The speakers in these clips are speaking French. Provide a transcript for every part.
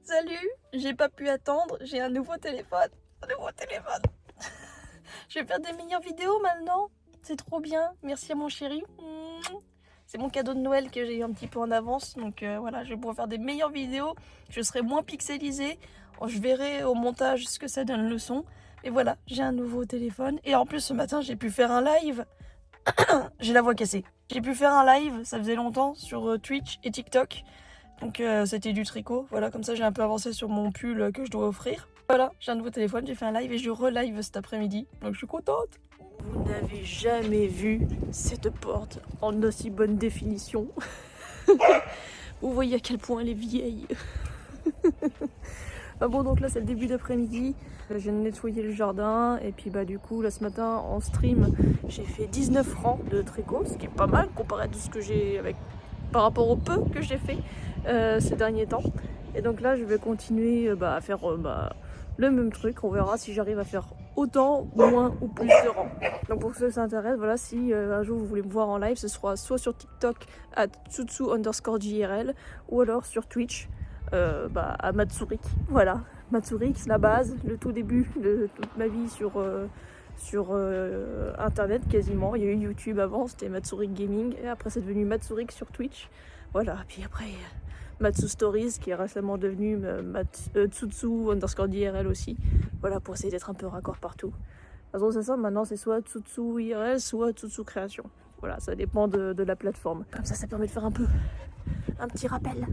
Salut, j'ai pas pu attendre, j'ai un nouveau téléphone. Un nouveau téléphone. Je vais faire des meilleures vidéos maintenant. C'est trop bien. Merci à mon chéri. C'est mon cadeau de Noël que j'ai eu un petit peu en avance. Donc voilà, je vais pouvoir faire des meilleures vidéos. Je serai moins pixelisée. Je verrai au montage ce que ça donne le son. Et voilà, j'ai un nouveau téléphone. Et en plus, ce matin, j'ai pu faire un live. J'ai la voix cassée. J'ai pu faire un live, ça faisait longtemps, sur Twitch et TikTok. Donc c'était du tricot, voilà, comme ça j'ai un peu avancé sur mon pull que je dois offrir. Voilà, j'ai un nouveau téléphone, j'ai fait un live et je relive cet après-midi, donc je suis contente. Vous n'avez jamais vu cette porte en aussi bonne définition. Vous voyez à quel point elle est vieille. Ah bon, donc là c'est le début d'après-midi, je viens de nettoyer le jardin et puis bah du coup là ce matin en stream j'ai fait 19 francs de tricot, ce qui est pas mal comparé à tout ce que j'ai avec par rapport au peu que j'ai fait ces derniers temps. Et donc là je vais continuer à faire le même truc, on verra si j'arrive à faire autant, moins ou plus de rangs. Donc pour ceux qui s'intéressent, voilà, si un jour vous voulez me voir en live, ce sera soit sur TikTok à tsutsu_JRL ou alors sur Twitch à Matsurik. Voilà, Matsurik, c'est la base, le tout début de toute ma vie sur internet quasiment. Il y a eu YouTube avant, c'était Matsurik Gaming, et après c'est devenu Matsurik sur Twitch. Voilà, puis après Matsu Stories qui est récemment devenu Tsutsu_JRL aussi. Voilà, pour essayer d'être un peu raccord partout. De toute façon, c'est ça, maintenant c'est soit Tsutsu IRL, soit Tsutsu Création. Voilà, ça dépend de la plateforme. Comme ça permet de faire un petit rappel.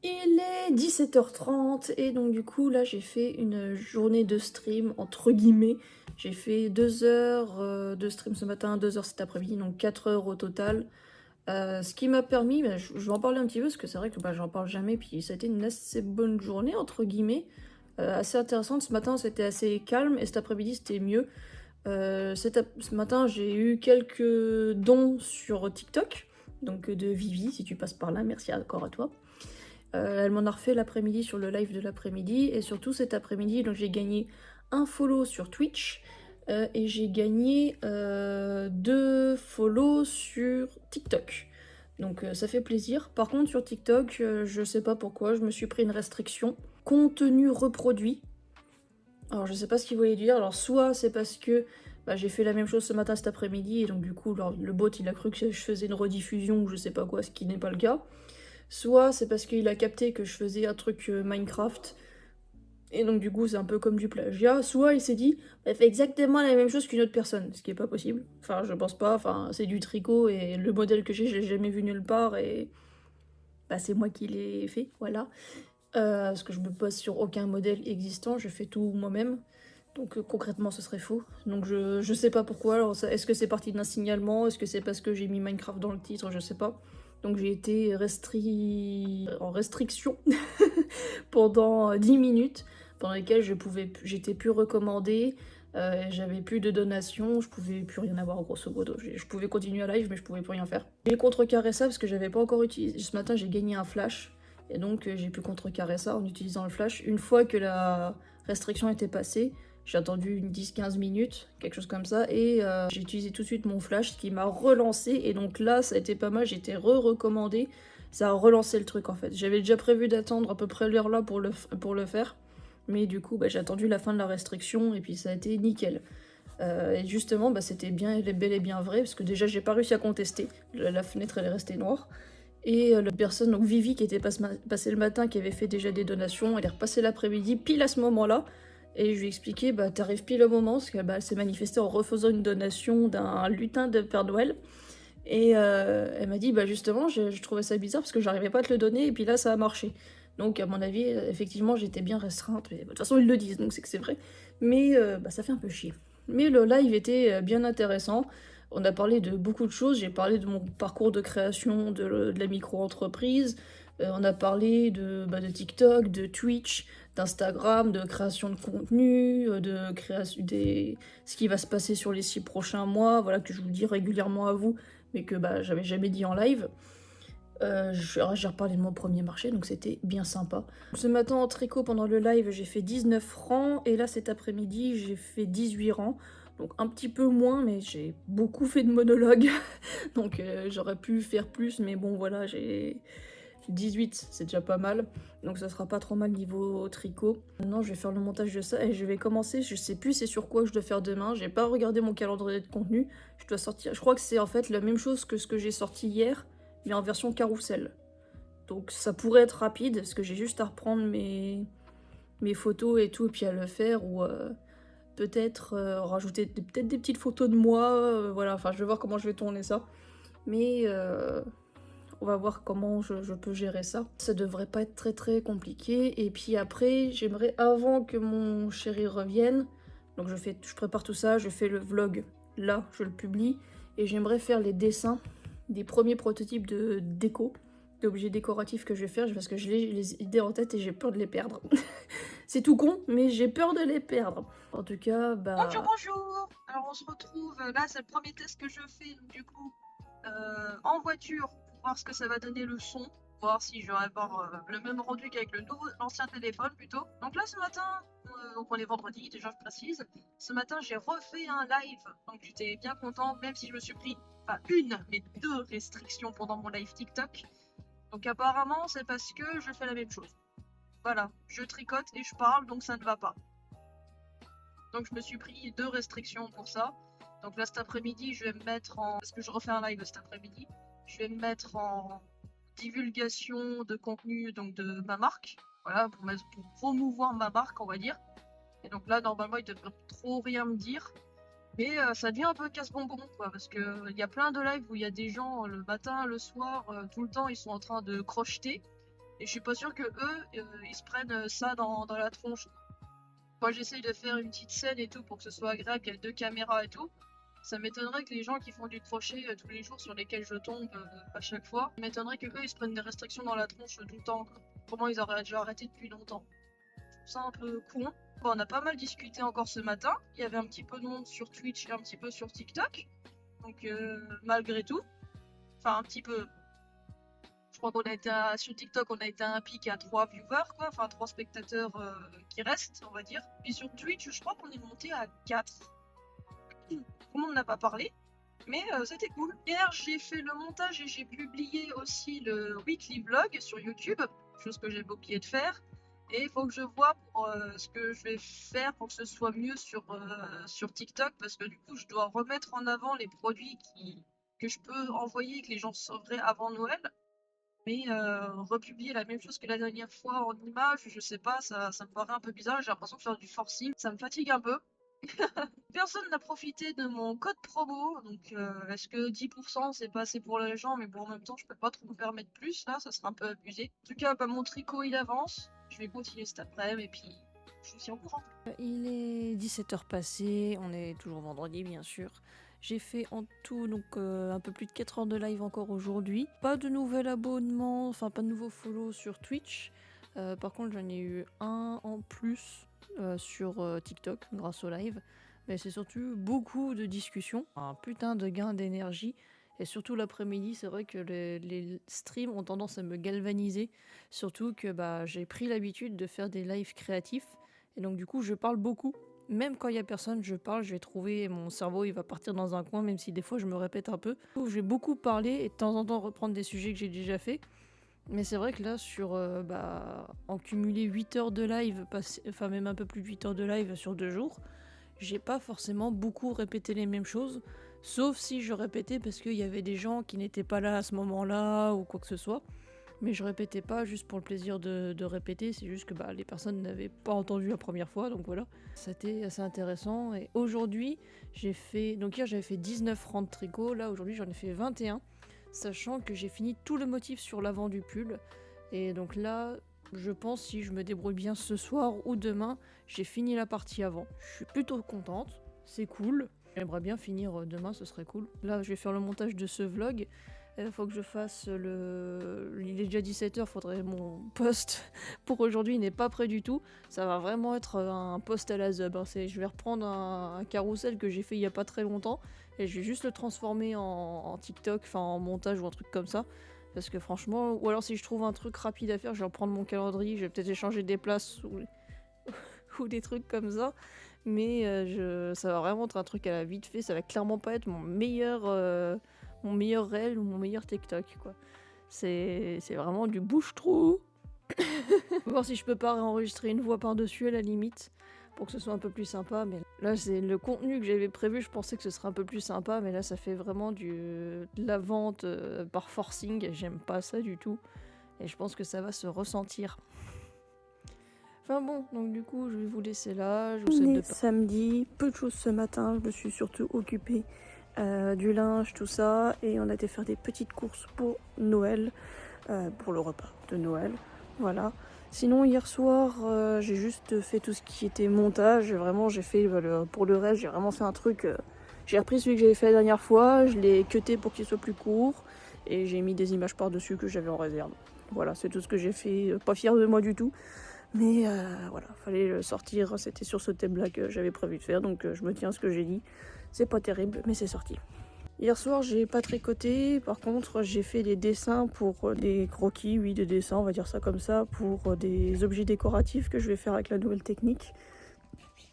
Il est 17h30 et donc du coup là j'ai fait une journée de stream entre guillemets. J'ai fait 2 heures de stream ce matin, 2 heures cet après-midi, donc 4 heures au total. Ce qui m'a permis, je vais en parler un petit peu parce que c'est vrai que j'en parle jamais, puis ça a été une assez bonne journée entre guillemets. Assez intéressante, ce matin c'était assez calme et cet après-midi c'était mieux. Ce matin j'ai eu quelques dons sur TikTok, donc de Vivi, si tu passes par là, merci encore à toi. Elle m'en a refait l'après-midi sur le live de l'après-midi. Et surtout cet après-midi, donc j'ai gagné un follow sur Twitch. Et j'ai gagné 2 follow sur TikTok. Donc ça fait plaisir. Par contre sur TikTok, je sais pas pourquoi, je me suis pris une restriction. Contenu reproduit. Alors je sais pas ce qu'il voulait dire. Alors soit c'est parce que j'ai fait la même chose ce matin cet après-midi. Et donc du coup le bot il a cru que je faisais une rediffusion ou je sais pas quoi, ce qui n'est pas le cas. Soit c'est parce qu'il a capté que je faisais un truc Minecraft, et donc du coup c'est un peu comme du plagiat, soit il s'est dit, elle fait exactement la même chose qu'une autre personne, ce qui est pas possible. Enfin, je pense pas, enfin, c'est du tricot, et le modèle que j'ai, je l'ai jamais vu nulle part, et c'est moi qui l'ai fait, voilà. Parce que je me base sur aucun modèle existant, je fais tout moi-même. Donc concrètement ce serait faux. Donc je sais pas pourquoi, alors est-ce que c'est parti d'un signalement, est-ce que c'est parce que j'ai mis Minecraft dans le titre, je sais pas. Donc j'ai été en restriction pendant 10 minutes, pendant lesquelles j'étais plus recommandée, j'avais plus de donations, je pouvais plus rien avoir grosso modo. Je pouvais continuer à live mais je pouvais plus rien faire. J'ai contrecarré ça parce que j'avais pas encore utilisé. Ce matin j'ai gagné un flash et donc j'ai pu contrecarrer ça en utilisant le flash. Une fois que la restriction était passée, j'ai attendu une 10-15 minutes, quelque chose comme ça, et j'ai utilisé tout de suite mon flash, ce qui m'a relancé, et donc là, ça a été pas mal, j'étais recommandée, ça a relancé le truc en fait. J'avais déjà prévu d'attendre à peu près l'heure là pour le faire, mais du coup, j'ai attendu la fin de la restriction, et puis ça a été nickel. Et justement, c'était bel et bien vrai, parce que déjà, j'ai pas réussi à contester, la fenêtre, elle est restée noire. Et la personne, donc Vivi, qui était passée le matin, qui avait fait déjà des donations, elle est repassée l'après-midi, pile à ce moment-là. Et je lui ai expliqué, t'arrives pile au moment, parce qu'elle s'est manifestée en refaisant une donation d'un lutin de Père Noël. Et elle m'a dit, justement, je trouvais ça bizarre, parce que j'arrivais pas à te le donner, et puis là, ça a marché. Donc, à mon avis, effectivement, j'étais bien restreinte. Mais, de toute façon, ils le disent, donc c'est que c'est vrai. Mais ça fait un peu chier. Mais le live était bien intéressant. On a parlé de beaucoup de choses. J'ai parlé de mon parcours de création de la micro-entreprise. On a parlé de TikTok, de Twitch, d'Instagram, de création de contenu, de création ce qui va se passer sur les 6 prochains mois, voilà, que je vous dis régulièrement à vous, mais que j'avais jamais dit en live. J'ai reparlé de mon premier marché, donc c'était bien sympa. Ce matin en tricot, pendant le live, j'ai fait 19 francs, et là cet après-midi, j'ai fait 18 rangs. Donc un petit peu moins, mais j'ai beaucoup fait de monologues, donc j'aurais pu faire plus, mais bon voilà, j'ai 18, c'est déjà pas mal. Donc ça sera pas trop mal niveau tricot. Maintenant, je vais faire le montage de ça et je vais commencer. Je sais plus c'est sur quoi je dois faire demain. J'ai pas regardé mon calendrier de contenu. Je dois sortir. Je crois que c'est en fait la même chose que ce que j'ai sorti hier, mais en version carrousel. Donc ça pourrait être rapide parce que j'ai juste à reprendre mes photos et tout, et puis à le faire, ou peut-être rajouter peut-être des petites photos de moi. Voilà, enfin je vais voir comment je vais tourner ça. Mais on va voir comment je peux gérer ça. Ça devrait pas être très très compliqué. Et puis après, j'aimerais, avant que mon chéri revienne, donc je prépare tout ça, je fais le vlog là, je le publie. Et j'aimerais faire les dessins des premiers prototypes de déco, d'objets décoratifs que je vais faire, parce que j'ai les idées en tête et j'ai peur de les perdre. C'est tout con, mais j'ai peur de les perdre. En tout cas, bah... Bonjour. Alors on se retrouve, là c'est le premier test que je fais du coup en voiture pour voir ce que ça va donner le son, voir si je vais avoir le même rendu qu'avec l'ancien téléphone plutôt. Donc là ce matin, donc on est vendredi déjà je précise, ce matin j'ai refait un live, donc j'étais bien content même si je me suis pris pas une mais 2 restrictions pendant mon live TikTok. Donc apparemment c'est parce que je fais la même chose. Voilà, je tricote et je parle donc ça ne va pas. Donc je me suis pris 2 restrictions pour ça. Donc là cet après-midi je vais me mettre en... Parce que je refais un live cet après-midi. Je vais me mettre en divulgation de contenu donc de ma marque. Voilà, pour promouvoir ma marque on va dire. Et donc là normalement il devrait trop rien me dire. Mais ça devient un peu casse-bonbon quoi. Parce que il y a plein de lives où il y a des gens le matin, le soir, tout le temps ils sont en train de crocheter. Et je suis pas sûre que eux ils se prennent ça dans la tronche. Moi j'essaye de faire une petite scène et tout pour que ce soit agréable, qu'il y ait 2 caméras et tout. Ça m'étonnerait que les gens qui font du crochet tous les jours sur lesquels je tombe à chaque fois, ça m'étonnerait que eux ils se prennent des restrictions dans la tronche tout le temps. Quoi. Comment ils auraient déjà arrêté depuis longtemps. Je trouve ça un peu con. Bon, on a pas mal discuté encore ce matin. Il y avait un petit peu de monde sur Twitch et un petit peu sur TikTok. Donc malgré tout, enfin un petit peu. Je crois qu'on a été sur TikTok, on a été à un pic à 3 viewers, quoi, enfin 3 spectateurs qui restent, on va dire. Puis sur Twitch, je crois qu'on est monté à 4. Tout le monde n'a pas parlé, mais c'était cool. Hier, j'ai fait le montage et j'ai publié aussi le weekly vlog sur YouTube, chose que j'ai oublié de faire. Et il faut que je vois pour ce que je vais faire pour que ce soit mieux sur TikTok, parce que du coup, je dois remettre en avant les produits que je peux envoyer et que les gens sauveraient avant Noël. Mais republier la même chose que la dernière fois en image, je sais pas, ça me paraît un peu bizarre, j'ai l'impression de faire du forcing, ça me fatigue un peu. Personne n'a profité de mon code promo, donc est-ce que 10% c'est pas assez pour les gens, mais bon en même temps je peux pas trop me permettre plus là, ça serait un peu abusé. En tout cas, bah, mon tricot il avance, je vais continuer cet après-midi et puis je vous tiens au courant. Il est 17h passées, on est toujours vendredi bien sûr. J'ai fait en tout donc un peu plus de 4 heures de live encore aujourd'hui. Pas de nouvel abonnement, enfin pas de nouveau follow sur Twitch. Par contre j'en ai eu un en plus sur TikTok grâce au live. Mais c'est surtout beaucoup de discussions, un putain de gain d'énergie. Et surtout l'après-midi, c'est vrai que les streams ont tendance à me galvaniser. Surtout que bah, j'ai pris l'habitude de faire des lives créatifs. Et donc du coup, je parle beaucoup. Même quand il y a personne, je parle, je vais trouver, mon cerveau il va partir dans un coin, même si des fois je me répète un peu. Je vais beaucoup parler et de temps en temps reprendre des sujets que j'ai déjà fait. Mais c'est vrai que là, en cumulé 8 heures de live, enfin même un peu plus de 8 heures de live sur 2 jours, j'ai pas forcément beaucoup répété les mêmes choses. Sauf si je répétais parce qu'il y avait des gens qui n'étaient pas là à ce moment-là ou quoi que ce soit. Mais je répétais pas juste pour le plaisir de répéter, c'est juste que les personnes n'avaient pas entendu la première fois, donc voilà. C'était assez intéressant. Et aujourd'hui, donc hier j'avais fait 19 rangs de tricot, là aujourd'hui j'en ai fait 21, sachant que j'ai fini tout le motif sur l'avant du pull. Et donc là, je pense si je me débrouille bien ce soir ou demain, j'ai fini la partie avant. Je suis plutôt contente, c'est cool. J'aimerais bien finir demain, ce serait cool. Là, je vais faire le montage de ce vlog. Il faut que je fasse le... Il est déjà 17h, faudrait mon post pour aujourd'hui, il n'est pas prêt du tout. Ça va vraiment être un post à la zub. Je vais reprendre un carrousel que j'ai fait il n'y a pas très longtemps et je vais juste le transformer en TikTok, enfin en montage ou un truc comme ça. Parce que franchement, ou alors si je trouve un truc rapide à faire, je vais reprendre mon calendrier, je vais peut-être échanger des places ou des trucs comme ça. Mais ça va vraiment être un truc à la vite fait, ça va clairement pas être mon meilleur réel ou mon meilleur TikTok, quoi. C'est vraiment du bouche-trou. On va voir si je peux pas réenregistrer une voix par-dessus à la limite, pour que ce soit un peu plus sympa. Mais là, c'est le contenu que j'avais prévu, je pensais que ce serait un peu plus sympa, mais là, ça fait vraiment de la vente par forcing, et j'aime pas ça du tout. Et je pense que ça va se ressentir. Enfin bon, donc du coup, je vais vous laisser là. Je vous souhaite de samedi, peu de choses ce matin. Je me suis surtout occupée du linge, tout ça. Et on a été faire des petites courses pour Noël, pour le repas de Noël. Voilà. Sinon, hier soir, j'ai juste fait tout ce qui était montage. Vraiment, j'ai fait, pour le reste, j'ai vraiment fait un truc... j'ai repris celui que j'avais fait la dernière fois. Je l'ai cuté pour qu'il soit plus court. Et j'ai mis des images par-dessus que j'avais en réserve. Voilà, c'est tout ce que j'ai fait. Pas fière de moi du tout. Mais voilà, fallait le sortir, c'était sur ce thème-là que j'avais prévu de faire, donc je me tiens à ce que j'ai dit. C'est pas terrible, mais c'est sorti. Hier soir, j'ai pas tricoté, par contre, j'ai fait des dessins pour des croquis, oui, des dessins, on va dire ça comme ça, pour des objets décoratifs que je vais faire avec la nouvelle technique.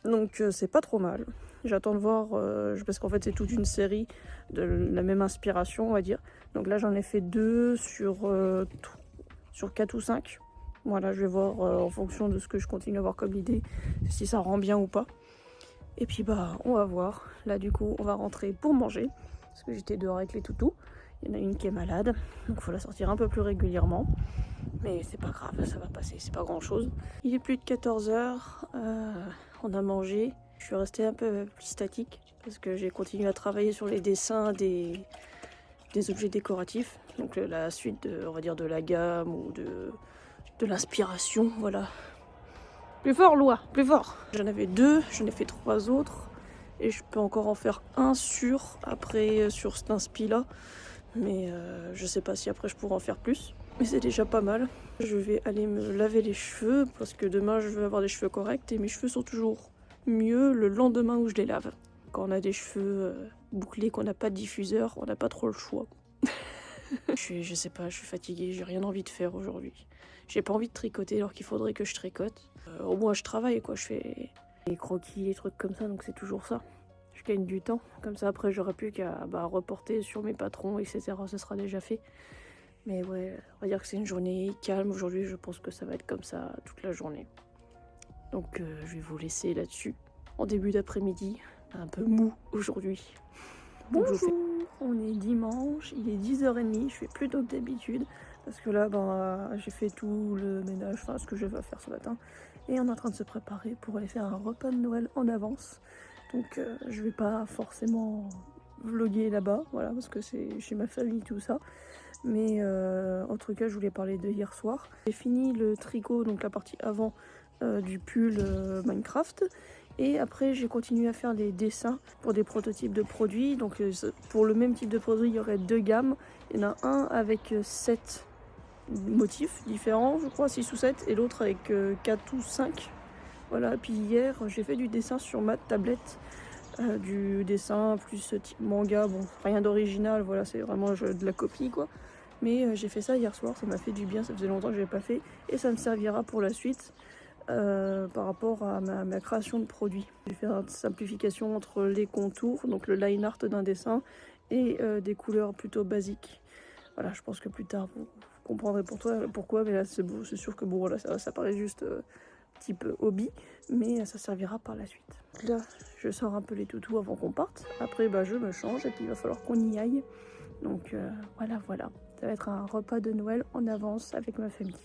Donc c'est pas trop mal. J'attends de voir, parce qu'en fait c'est toute une série de la même inspiration, on va dire. Donc là, j'en ai fait 2 sur 4 ou 5. Voilà, je vais voir en fonction de ce que je continue à avoir comme idée, si ça rend bien ou pas. Et puis bah, on va voir. Là du coup, on va rentrer pour manger, parce que j'étais dehors avec les toutous. Il y en a une qui est malade, donc il faut la sortir un peu plus régulièrement. Mais c'est pas grave, ça va passer, c'est pas grand chose. Il est plus de 14h, on a mangé. Je suis restée un peu statique, parce que j'ai continué à travailler sur les dessins des objets décoratifs. Donc la suite, on va dire, de la gamme ou de l'inspiration, voilà. Plus fort, Loa, plus fort. J'en avais 2, j'en ai fait 3 autres. Et je peux encore en faire un sur cet inspi là. Mais je sais pas si après je pourrai en faire plus. Mais c'est déjà pas mal. Je vais aller me laver les cheveux parce que demain je veux avoir des cheveux corrects. Et mes cheveux sont toujours mieux le lendemain où je les lave. Quand on a des cheveux bouclés, qu'on n'a pas de diffuseur, on n'a pas trop le choix. Je sais pas, je suis fatiguée, j'ai rien envie de faire aujourd'hui. J'ai pas envie de tricoter alors qu'il faudrait que je tricote. Au moins je travaille quoi, je fais des croquis, des trucs comme ça, donc c'est toujours ça. Je gagne du temps, comme ça après j'aurai plus qu'à reporter sur mes patrons, etc. Ce sera déjà fait. Mais ouais, on va dire que c'est une journée calme aujourd'hui, je pense que ça va être comme ça toute la journée. Donc je vais vous laisser là-dessus. En début d'après-midi, un peu mou aujourd'hui. Bonjour, on est dimanche, il est 10h30, je fais plus tôt que d'habitude parce que là j'ai fait tout le ménage, enfin ce que je vais faire ce matin, et on est en train de se préparer pour aller faire un repas de Noël en avance. Donc je vais pas forcément vlogger là-bas, voilà, parce que c'est chez ma famille tout ça. Mais en tout cas, je voulais parler de hier soir. J'ai fini le tricot, donc la partie avant du pull Minecraft. Et après, j'ai continué à faire des dessins pour des prototypes de produits. Donc pour le même type de produit, il y aurait 2 gammes. Il y en a un avec 7 motifs différents, je crois, 6 ou 7, et l'autre avec 4 ou 5. Voilà, puis hier, j'ai fait du dessin sur ma tablette. Du dessin plus type manga, bon, rien d'original, voilà, c'est vraiment de la copie, quoi. Mais j'ai fait ça hier soir, ça m'a fait du bien, ça faisait longtemps que je n'avais pas fait. Et ça me servira pour la suite. Par rapport à ma création de produits. J'ai fait une simplification entre les contours, donc le line art d'un dessin, et des couleurs plutôt basiques. Voilà, je pense que plus tard vous comprendrez pourquoi, mais là c'est sûr que bon voilà, ça paraît juste type hobby, mais ça servira par la suite. Là, je sors un peu les toutous avant qu'on parte. Après, je me change et puis il va falloir qu'on y aille. Donc voilà, ça va être un repas de Noël en avance avec ma famille.